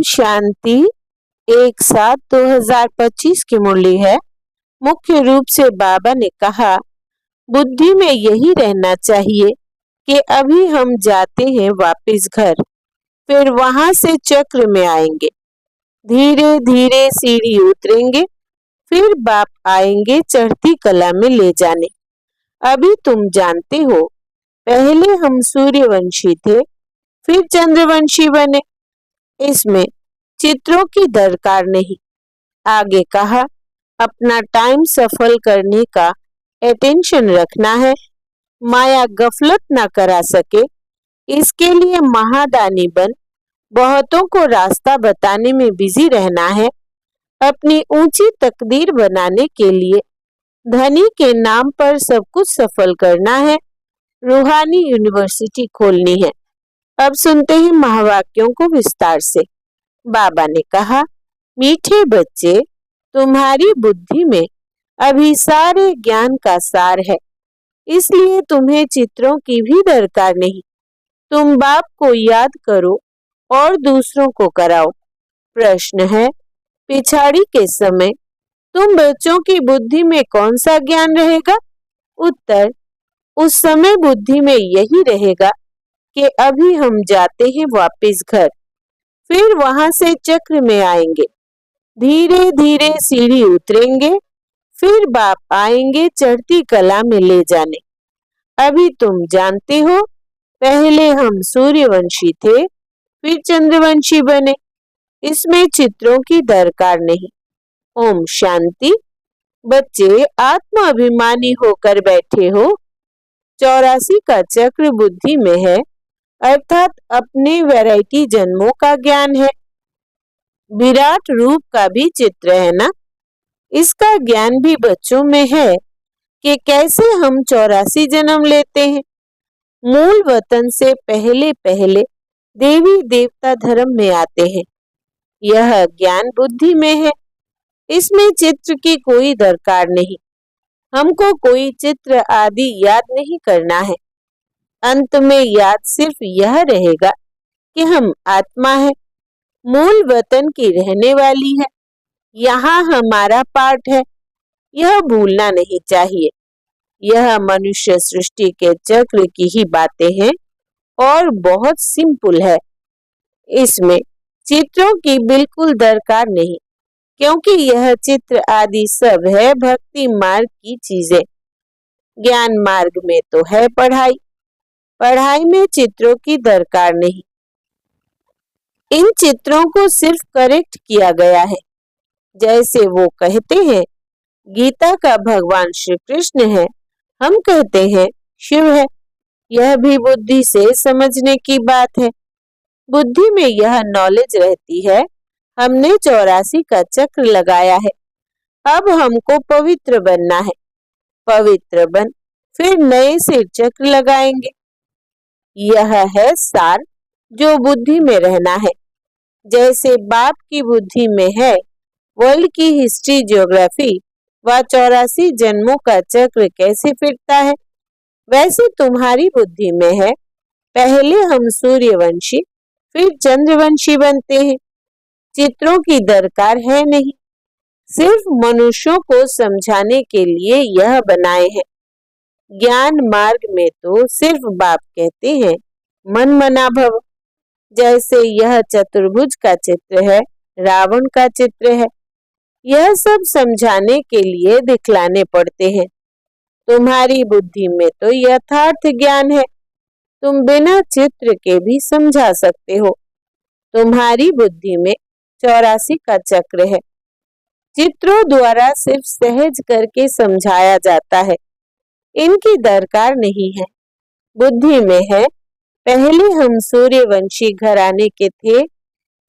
शांति। 1/7/2025 की मुरली है। मुख्य रूप से बाबा ने कहा, बुद्धि में यही रहना चाहिए कि अभी हम जाते हैं वापस घर, फिर वहां से चक्र में आएंगे, धीरे धीरे सीढ़ी उतरेंगे, फिर बाप आएंगे चढ़ती कला में ले जाने। अभी तुम जानते हो, पहले हम सूर्यवंशी थे, फिर चंद्रवंशी बने। इसमें चित्रों की दरकार नहीं। आगे कहा, अपना टाइम सफल करने का अटेंशन रखना है, माया गफलत ना करा सके, इसके लिए महादानी बन बहुतों को रास्ता बताने में बिजी रहना है। अपनी ऊंची तकदीर बनाने के लिए धनी के नाम पर सब कुछ सफल करना है, रूहानी यूनिवर्सिटी खोलनी है। अब सुनते हैं महावाक्यों को विस्तार से। बाबा ने कहा, मीठे बच्चे, तुम्हारी बुद्धि में अभी सारे ज्ञान का सार है, इसलिए तुम्हें चित्रों की भी दरकार नहीं। तुम बाप को याद करो और दूसरों को कराओ। प्रश्न है, पिछाड़ी के समय तुम बच्चों की बुद्धि में कौन सा ज्ञान रहेगा? उत्तर, उस समय बुद्धि में यही रहेगा कि अभी हम जाते हैं वापस घर, फिर वहां से चक्र में आएंगे, धीरे धीरे सीढ़ी उतरेंगे, फिर बाप आएंगे चढ़ती कला में ले जाने। अभी तुम जानते हो, पहले हम सूर्यवंशी थे, फिर चंद्रवंशी बने। इसमें चित्रों की दरकार नहीं। ओम शांति। बच्चे, आत्म अभिमानी होकर बैठे हो। 84 का चक्र बुद्धि में है, अर्थात अपने वैरायटी जन्मों का ज्ञान है। विराट रूप का भी चित्र है ना, इसका ज्ञान भी बच्चों में है कि कैसे हम 84 जन्म लेते हैं। मूल वतन से पहले पहले देवी देवता धर्म में आते हैं। यह ज्ञान बुद्धि में है, इसमें चित्र की कोई दरकार नहीं। हमको कोई चित्र आदि याद नहीं करना है। अंत में याद सिर्फ यह रहेगा कि हम आत्मा है, मूल वतन की रहने वाली है, यहाँ हमारा पार्ट है। यह भूलना नहीं चाहिए। यह मनुष्य सृष्टि के चक्र की ही बातें हैं और बहुत सिंपल है। इसमें चित्रों की बिल्कुल दरकार नहीं, क्योंकि यह चित्र आदि सब है भक्ति मार्ग की चीजें। ज्ञान मार्ग में तो है पढ़ाई, पढ़ाई में चित्रों की दरकार नहीं। इन चित्रों को सिर्फ करेक्ट किया गया है। जैसे वो कहते हैं, गीता का भगवान श्री कृष्ण है, हम कहते हैं शिव है। यह भी बुद्धि से समझने की बात है। बुद्धि में यह नॉलेज रहती है, हमने 84 का चक्र लगाया है, अब हमको पवित्र बनना है। पवित्र बन फिर नए से चक्र लगाएंगे। यह है सार जो बुद्धि में रहना है। जैसे बाप की बुद्धि में है वर्ल्ड की हिस्ट्री, ज्योग्राफी व 84 जन्मों का चक्र कैसे फिरता है, वैसे तुम्हारी बुद्धि में है, पहले हम सूर्यवंशी फिर चंद्रवंशी बनते हैं। चित्रों की दरकार है नहीं, सिर्फ मनुष्यों को समझाने के लिए यह बनाए हैं। ज्ञान मार्ग में तो सिर्फ बाप कहते हैं मन मना भव। जैसे यह चतुर्भुज का चित्र है, रावण का चित्र है, यह सब समझाने के लिए दिखलाने पड़ते हैं। तुम्हारी बुद्धि में तो यथार्थ ज्ञान है, तुम बिना चित्र के भी समझा सकते हो। तुम्हारी बुद्धि में 84 का चक्र है, चित्रों द्वारा सिर्फ सहज करके समझाया जाता है, इनकी दरकार नहीं है। बुद्धि में है, पहले हम सूर्यवंशी घराने के थे,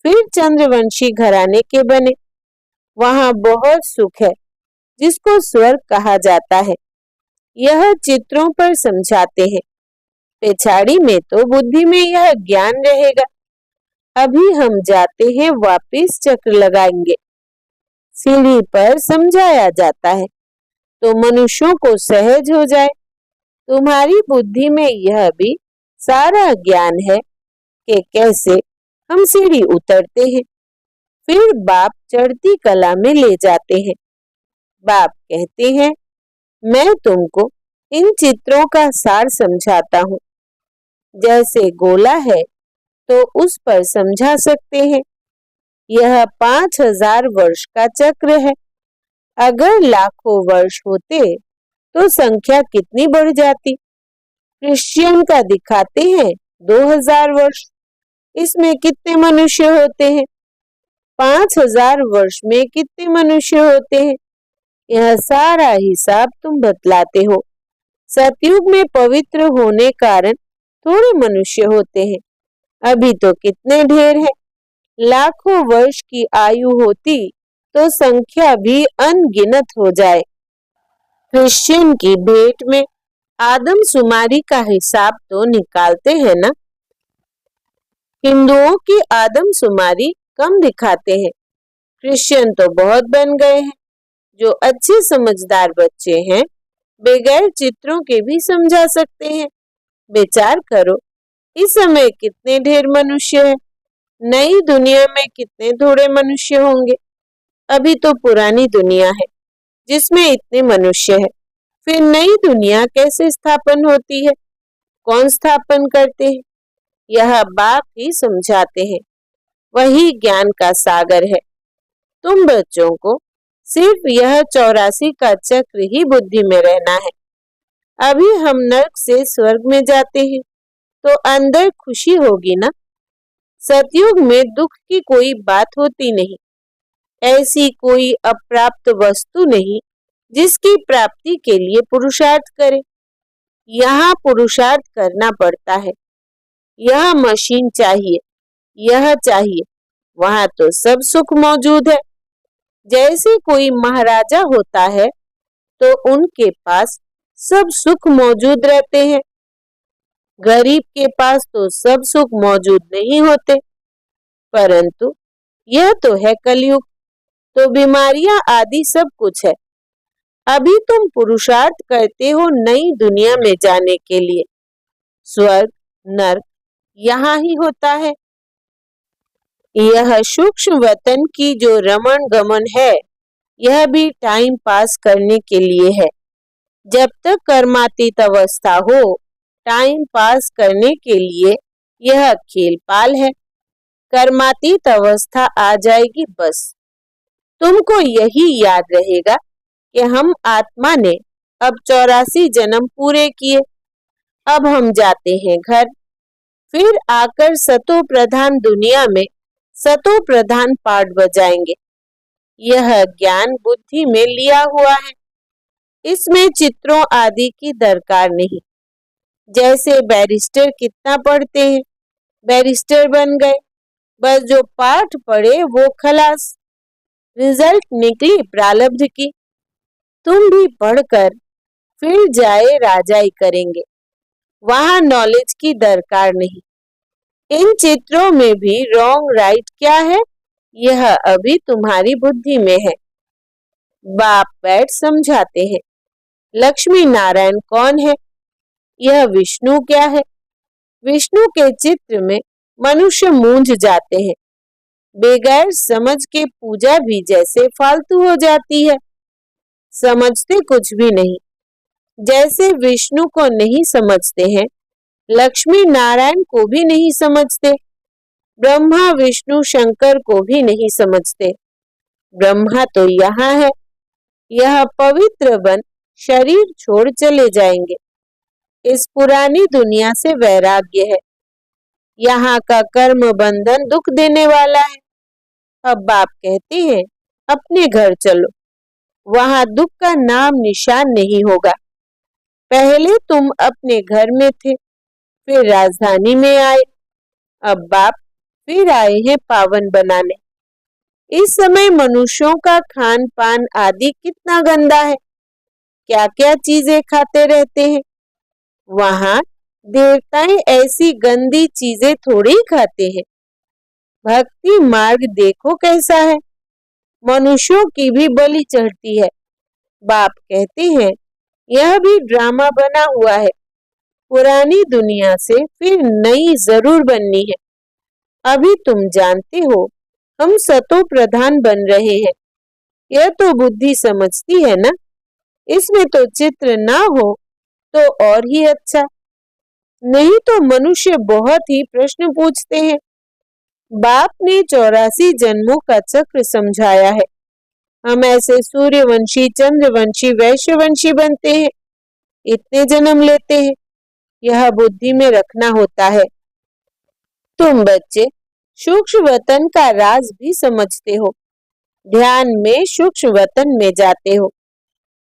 फिर चंद्रवंशी घराने के बने। वहां बहुत सुख है, जिसको स्वर्ग कहा जाता है। यह चित्रों पर समझाते हैं। पिछाड़ी में तो बुद्धि में यह ज्ञान रहेगा, अभी हम जाते हैं वापस चक्र लगाएंगे। सीढ़ी पर समझाया जाता है तो मनुष्यों को सहज हो जाए। तुम्हारी बुद्धि में यह भी सारा ज्ञान है कि कैसे हम सीढ़ी उतरते हैं, फिर बाप चढ़ती कला में ले जाते हैं। बाप कहते हैं, मैं तुमको इन चित्रों का सार समझाता हूँ। जैसे गोला है तो उस पर समझा सकते हैं। यह 5000 वर्ष का चक्र है। अगर लाखों वर्ष होते तो संख्या कितनी बढ़ जाती। क्रिश्चियन का दिखाते हैं 2000 वर्ष। इसमें कितने मनुष्य होते हैं? 5000 वर्ष में कितने मनुष्य होते हैं? यह सारा हिसाब तुम बतलाते हो। सतयुग में पवित्र होने कारण थोड़े मनुष्य होते हैं। अभी तो कितने ढेर है। लाखों वर्ष की आयु होती तो संख्या भी अनगिनत हो जाए। क्रिश्चियन की भेंट में आदमशुमारी का हिसाब तो निकालते हैं ना। हिंदुओं की आदमशुमारी कम दिखाते हैं। क्रिश्चियन तो बहुत बन गए हैं। जो अच्छे समझदार बच्चे हैं बगैर चित्रों के भी समझा सकते हैं। विचार करो, इस समय कितने ढेर मनुष्य हैं। नई दुनिया में कितने थोड़े मनुष्य होंगे। अभी तो पुरानी दुनिया है जिसमें इतने मनुष्य है। फिर नई दुनिया कैसे स्थापन होती है? कौन स्थापन करते हैं? यह बाप ही समझाते हैं। वही ज्ञान का सागर है। तुम बच्चों को सिर्फ यह 84 का चक्र ही बुद्धि में रहना है। अभी हम नर्क से स्वर्ग में जाते हैं तो अंदर खुशी होगी ना। सतयुग में दुख की कोई बात होती नहीं। ऐसी कोई अप्राप्त वस्तु नहीं जिसकी प्राप्ति के लिए पुरुषार्थ करे। यहाँ पुरुषार्थ करना पड़ता है। यह मशीन चाहिए, यह चाहिए। वहाँ तो सब सुख मौजूद है। जैसे कोई महाराजा होता है तो उनके पास सब सुख मौजूद रहते हैं। गरीब के पास तो सब सुख मौजूद नहीं होते। परंतु यह तो है कलयुग, तो बीमारियां आदि सब कुछ है। अभी तुम पुरुषार्थ करते हो नई दुनिया में जाने के लिए। स्वर्ग नर्क यहाँ ही होता है। यह सूक्ष्म वतन की जो रमण गमन है, यह भी टाइम पास करने के लिए है। जब तक कर्मातीत अवस्था हो, टाइम पास करने के लिए यह खेल पाल है। कर्मातीत अवस्था आ जाएगी बस। तुमको यही याद रहेगा कि हम आत्मा ने अब 84 जन्म पूरे किए। अब हम जाते हैं घर। फिर आकर सतो प्रधान दुनिया में सतो प्रधान पाठ बजाएंगे। यह ज्ञान बुद्धि में लिया हुआ है। इसमें चित्रों आदि की दरकार नहीं। जैसे बैरिस्टर कितना पढ़ते हैं, बैरिस्टर बन गए। बस जो पाठ पढ़े वो खलास। रिजल्ट निकली प्रारब्ध की। तुम भी पढ़कर फिर जाए राजाई करेंगे। वहां नॉलेज की दरकार नहीं। इन चित्रों में भी रॉन्ग राइट क्या है, यह अभी तुम्हारी बुद्धि में है। बाप बैठ समझाते हैं। लक्ष्मी नारायण कौन है? यह विष्णु क्या है? विष्णु के चित्र में मनुष्य मूंझ जाते हैं। बगैर समझ के पूजा भी जैसे फालतू हो जाती है। समझते कुछ भी नहीं। जैसे विष्णु को नहीं समझते हैं, लक्ष्मी नारायण को भी नहीं समझते। ब्रह्मा विष्णु शंकर को भी नहीं समझते। ब्रह्मा तो यहाँ है। यह पवित्र वन शरीर छोड़ चले जाएंगे। इस पुरानी दुनिया से वैराग्य है। यहाँ का कर्म बंधन दुख देने वाला है। अब बाप कहते हैं, अपने घर चलो। वहां दुख का नाम निशान नहीं होगा। पहले तुम अपने घर में थे, फिर राजधानी में आए। अब बाप फिर आए हैं पावन बनाने। इस समय मनुष्यों का खान पान आदि कितना गंदा है। क्या क्या चीजें खाते रहते हैं। वहां देवताएं ऐसी गंदी चीजें थोड़ी ही खाते हैं। भक्ति मार्ग देखो कैसा है। मनुष्यों की भी बलि चढ़ती है। बाप कहते हैं, यह भी ड्रामा बना हुआ है। पुरानी दुनिया से फिर नई जरूर बननी है। अभी तुम जानते हो हम सतो प्रधान बन रहे हैं। यह तो बुद्धि समझती है ना। इसमें तो चित्र ना हो तो और ही अच्छा। नहीं तो मनुष्य बहुत ही प्रश्न पूछते हैं। बाप ने 84 जन्मों का चक्र समझाया है। हम ऐसे सूर्यवंशी, चंद्रवंशी, वैश्यवंशी बनते हैं, इतने जन्म लेते हैं। यह बुद्धि में रखना होता है। तुम बच्चे सूक्ष्म वतन का राज भी समझते हो। ध्यान में सूक्ष्म वतन में जाते हो,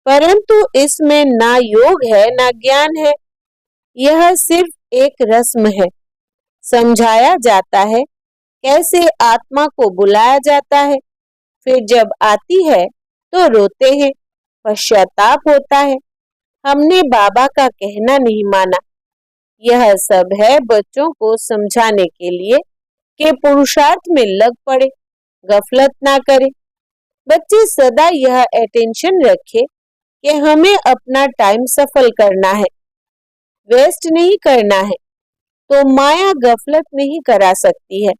परंतु इसमें ना योग है ना ज्ञान है। यह सिर्फ एक रस्म है। समझाया जाता है कैसे आत्मा को बुलाया जाता है। फिर जब आती है तो रोते हैं, पश्चाताप होता है, हमने बाबा का कहना नहीं माना। यह सब है बच्चों को समझाने के लिए कि पुरुषार्थ में लग पड़े, गफलत ना करें। बच्चे सदा यह अटेंशन रखे कि हमें अपना टाइम सफल करना है, वेस्ट नहीं करना है, तो माया गफलत नहीं करा सकती है।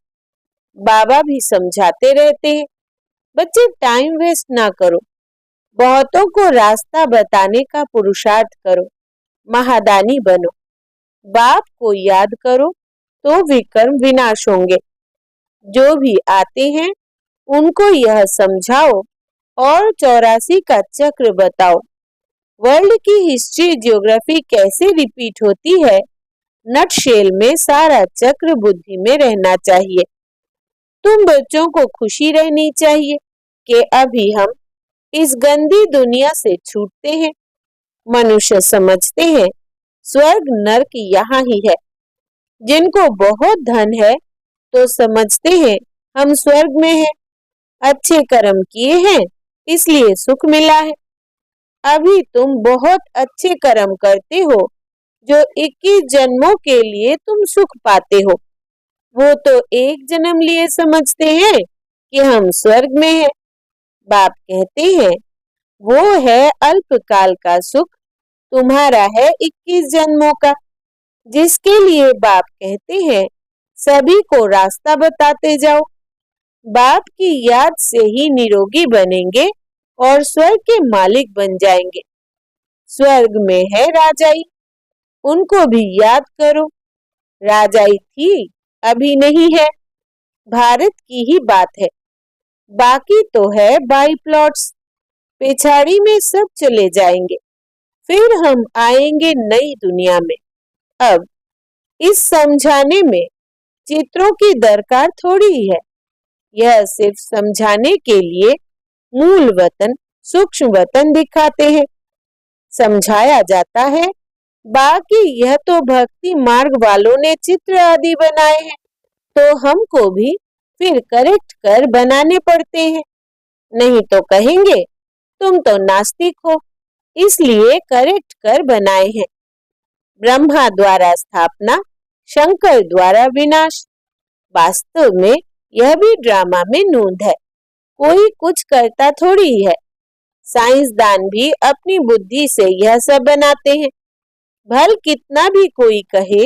बाबा भी समझाते रहते हैं, बच्चे टाइम वेस्ट ना करो, बहुतों को रास्ता बताने का पुरुषार्थ करो, महादानी बनो, बाप को याद करो तो विकर्म विनाश होंगे। जो भी आते हैं उनको यह समझाओ और 84 का चक्र बताओ। वर्ल्ड की हिस्ट्री, ज्योग्राफी कैसे रिपीट होती है, नटशेल में सारा चक्र बुद्धि में रहना चाहिए। तुम बच्चों को खुशी रहनी चाहिए कि अभी हम इस गंदी दुनिया से छूटते हैं। मनुष्य समझते हैं स्वर्ग नरक यहाँ ही है। जिनको बहुत धन है तो समझते हैं हम स्वर्ग में हैं, अच्छे कर्म किए हैं इसलिए सुख मिला है। अभी तुम बहुत अच्छे कर्म करते हो, जो 21 जन्मों के लिए तुम सुख पाते हो। वो तो एक जन्म लिए समझते हैं कि हम स्वर्ग में हैं। बाप कहते हैं वो है अल्पकाल का सुख, तुम्हारा है 21 जन्मों का। जिसके लिए बाप कहते हैं सभी को रास्ता बताते जाओ। बाप की याद से ही निरोगी बनेंगे और स्वर्ग के मालिक बन जाएंगे। स्वर्ग में है राजाई, उनको भी याद करो। राजाई थी, अभी नहीं है, भारत की ही बात है। बाकी तो है बाई प्लॉट्स, पिछाड़ी में सब चले जाएंगे। फिर हम आएंगे नई दुनिया में। अब इस समझाने में चित्रों की दरकार थोड़ी ही है। यह सिर्फ समझाने के लिए मूल वतन, सूक्ष्म वतन दिखाते हैं। समझाया जाता है बाकी यह तो भक्ति मार्ग वालों ने चित्र आदि बनाए हैं, तो हमको भी फिर करेक्ट कर बनाने पड़ते हैं। नहीं तो कहेंगे तुम तो नास्तिक हो, इसलिए करेक्ट कर बनाए हैं। ब्रह्मा द्वारा स्थापना, शंकर द्वारा विनाश। वास्तव में यह भी ड्रामा में नोंद है, कोई कुछ करता थोड़ी ही है। साइंसदान भी अपनी बुद्धि से यह सब बनाते हैं। भल कितना भी कोई कहे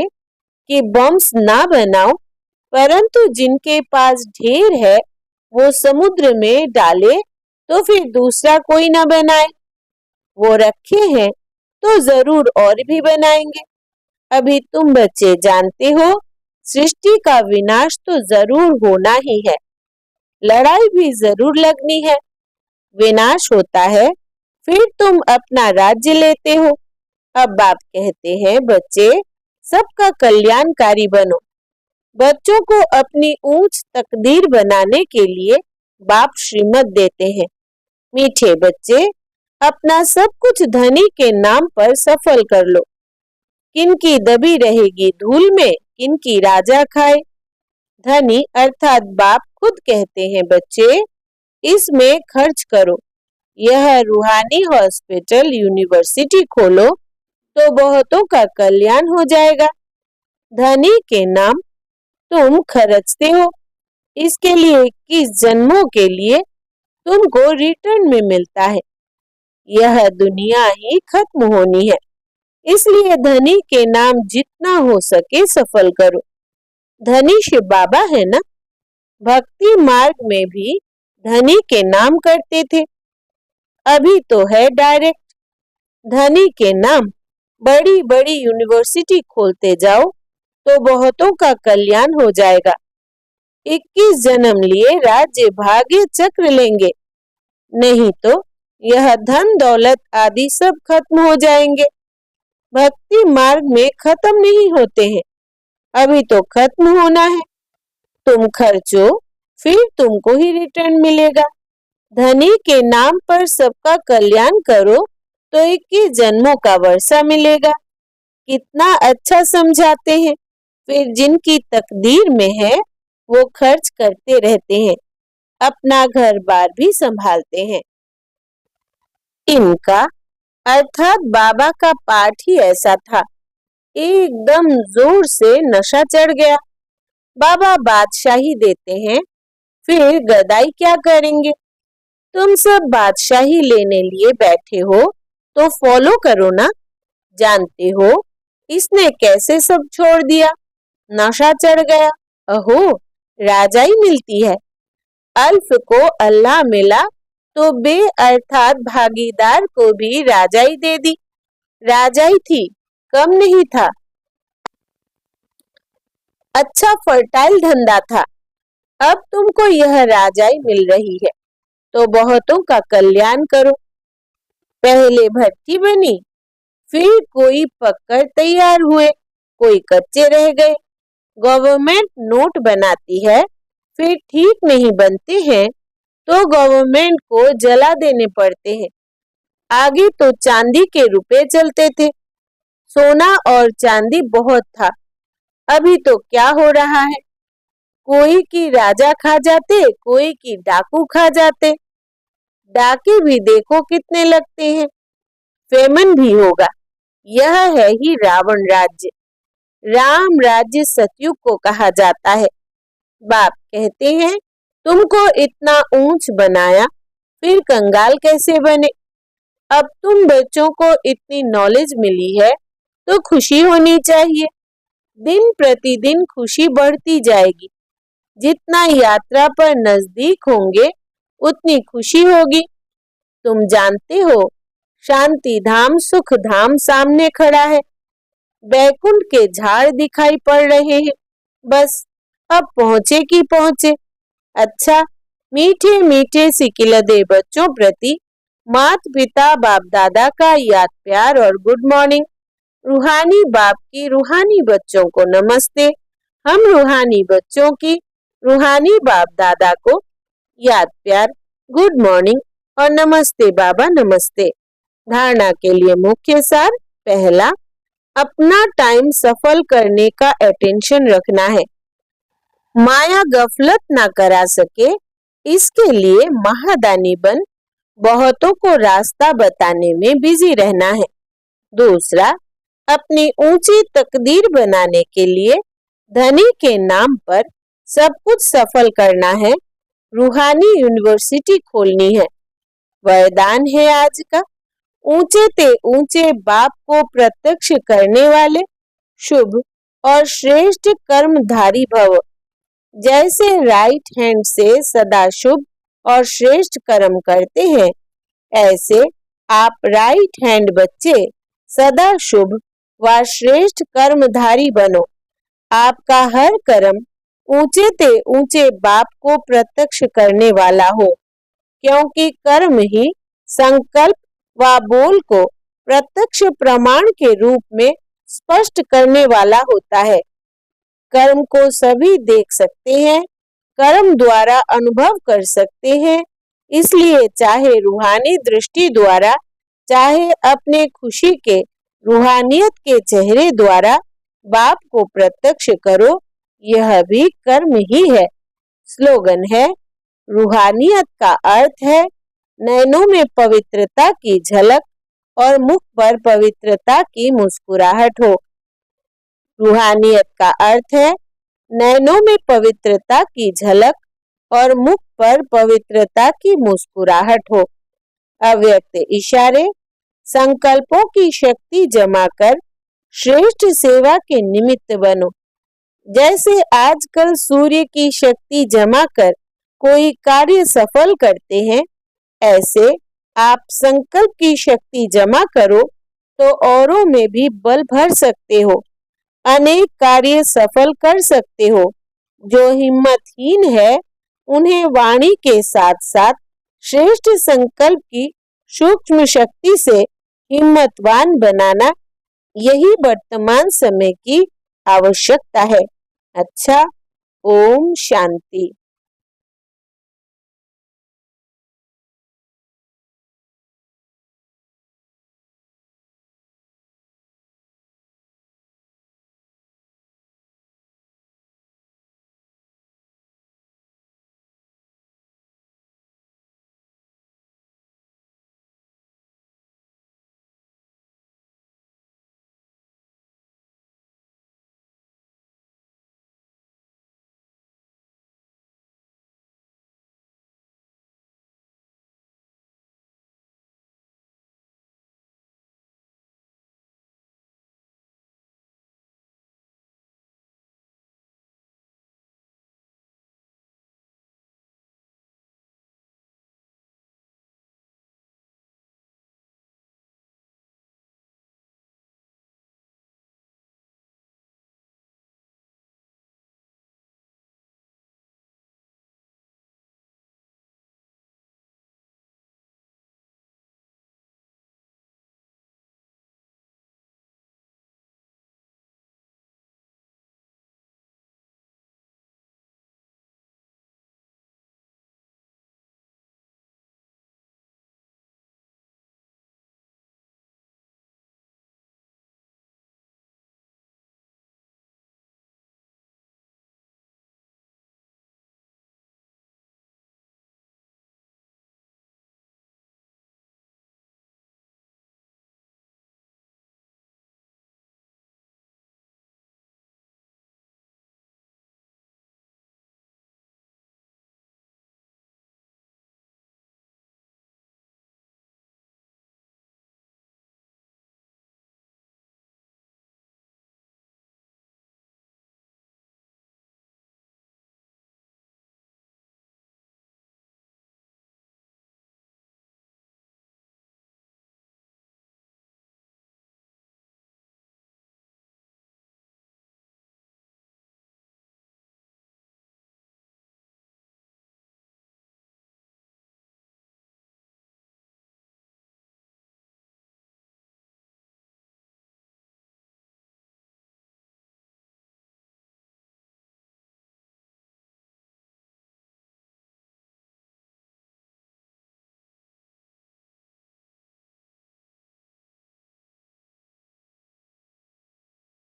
कि बम्स ना बनाओ, परंतु जिनके पास ढेर है वो समुद्र में डाले तो फिर दूसरा कोई ना बनाए। वो रखे हैं तो जरूर और भी बनाएंगे। अभी तुम बच्चे जानते हो सृष्टि का विनाश तो जरूर होना ही है, लड़ाई भी जरूर लगनी है। विनाश होता है फिर तुम अपना राज्य लेते हो। अब बाप कहते हैं बच्चे सबका कल्याणकारी बनो। बच्चों को अपनी ऊंच तकदीर बनाने के लिए बाप श्रीमत देते हैं। मीठे बच्चे अपना सब कुछ धनी के नाम पर सफल कर लो। किनकी दबी रहेगी धूल में, किनकी राजा खाए। धनी अर्थात बाप खुद कहते हैं बच्चे इसमें खर्च करो, यह रूहानी हॉस्पिटल, यूनिवर्सिटी खोलो तो बहुतों का कल्याण हो जाएगा। धनी के नाम तुम खर्चते हो, इसके लिए 21 जन्मों के लिए तुमको रिटर्न में मिलता है। यह दुनिया ही खत्म होनी है, इसलिए धनी के नाम जितना हो सके सफल करो। धनी शिव बाबा है ना। भक्ति मार्ग में भी धनी के नाम करते थे, अभी तो है डायरेक्ट धनी के नाम। बड़ी बड़ी यूनिवर्सिटी खोलते जाओ तो बहुतों का कल्याण हो जाएगा। 21 जन्म लिए राज्य भाग्य चक्र लेंगे, नहीं तो यह धन दौलत आदि सब खत्म हो जाएंगे। भक्ति मार्ग में खत्म नहीं होते हैं, अभी तो खत्म होना है। तुम खर्चो फिर तुमको ही रिटर्न मिलेगा। धनी के नाम पर सबका कल्याण करो तो 21 जन्मों का वर्षा मिलेगा। कितना अच्छा समझाते हैं। फिर जिनकी तकदीर में है वो खर्च करते रहते हैं, अपना घर बार भी संभालते हैं। इनका अर्थात बाबा का पाठ ही ऐसा था, एकदम जोर से नशा चढ़ गया। बाबा बादशाही देते हैं, फिर गदाई क्या करेंगे। तुम सब बादशाही लेने लिए बैठे हो तो फॉलो करो ना। जानते हो इसने कैसे सब छोड़ दिया, नशा चढ़ गया। अहो, राजाई मिलती है। अल्फ को अल्लाह मिला तो बे अर्थात भागीदार को भी राजाई दे दी। राजाई थी, कम नहीं था। अच्छा फर्टाइल धंधा था। अब तुमको यह राजाई मिल रही है तो बहुतों का कल्याण करो। पहले भट्टी बनी, फिर कोई पककर तैयार हुए, कोई कच्चे रह गए। गवर्नमेंट नोट बनाती है, फिर ठीक नहीं बनते हैं तो गवर्नमेंट को जला देने पड़ते हैं। आगे तो चांदी के रुपए चलते थे, सोना और चांदी बहुत था। अभी तो क्या हो रहा है, कोई की राजा खा जाते, कोई की डाकू खा जाते। डाके भी देखो कितने लगते हैं। फेमन भी होगा। यह है ही रावण राज्य। राम राज्य सतयुग को कहा जाता है। बाप कहते हैं तुमको इतना ऊंच बनाया, फिर कंगाल कैसे बने। अब तुम बच्चों को इतनी नॉलेज मिली है तो खुशी होनी चाहिए। दिन प्रतिदिन खुशी बढ़ती जाएगी। जितना यात्रा पर नजदीक होंगे उतनी खुशी होगी। तुम जानते हो शांति धाम सुख धाम सामने खड़ा है। बैकुंठ के झाड़ दिखाई पड़ रहे हैं। बस अब पहुंचे कि पहुंचे। अच्छा, मीठे मीठे सिकिलदे बच्चों प्रति माता पिता बाप दादा का याद प्यार और गुड मॉर्निंग। रूहानी बाप की रूहानी बच्चों को नमस्ते। हम रूहानी बच्चों की रूहानी बाप दादा को याद प्यार, गुड मॉर्निंग और नमस्ते बाबा नमस्ते। धारणा के लिए मुख्य सार। पहला, अपना टाइम सफल करने का अटेंशन रखना है। माया गफलत ना करा सके, इसके लिए महादानी बन बहुतों को रास्ता बताने में बिजी रहना है। दूसरा, अपनी ऊंची तकदीर बनाने के लिए धनी के नाम पर सब कुछ सफल करना है। रूहानी यूनिवर्सिटी खोलनी है। वरदान है आज का, ऊंचे ते ऊंचे बाप को प्रत्यक्ष करने वाले शुभ और श्रेष्ठ कर्मधारी भव। जैसे राइट हैंड से सदा शुभ और श्रेष्ठ कर्म करते हैं, ऐसे आप राइट हैंड बच्चे सदा शुभ व श्रेष्ठ कर्मधारी बनो। आपका हर कर्म ऊंचे ते ऊंचे बाप को प्रत्यक्ष करने वाला हो, क्योंकि कर्म ही संकल्प व बोल को प्रत्यक्ष प्रमाण के रूप में स्पष्ट करने वाला होता है। कर्म को सभी देख सकते हैं, कर्म द्वारा अनुभव कर सकते हैं। इसलिए चाहे रूहानी दृष्टि द्वारा, चाहे अपने खुशी के रूहानियत के चेहरे द्वारा बाप को प्रत्यक्ष करो, यह भी कर्म ही है। स्लोगन है, रूहानियत का अर्थ है नैनों में पवित्रता की झलक और मुख पर पवित्रता की मुस्कुराहट हो। रूहानियत का अर्थ है नैनों में पवित्रता की झलक और मुख पर पवित्रता की मुस्कुराहट हो। अव्यक्त इशारे, संकल्पों की शक्ति जमा कर श्रेष्ठ सेवा के निमित्त बनो। जैसे आजकल सूर्य की शक्ति जमा कर कोई कार्य सफल करते हैं, ऐसे आप संकल्प की शक्ति जमा करो तो औरों में भी बल भर सकते हो, अनेक कार्य सफल कर सकते हो। जो हिम्मतहीन है उन्हें वाणी के साथ साथ श्रेष्ठ संकल्प की सूक्ष्म शक्ति से हिम्मतवान बनाना, यही वर्तमान समय की आवश्यकता है। अच्छा, ओम शांति।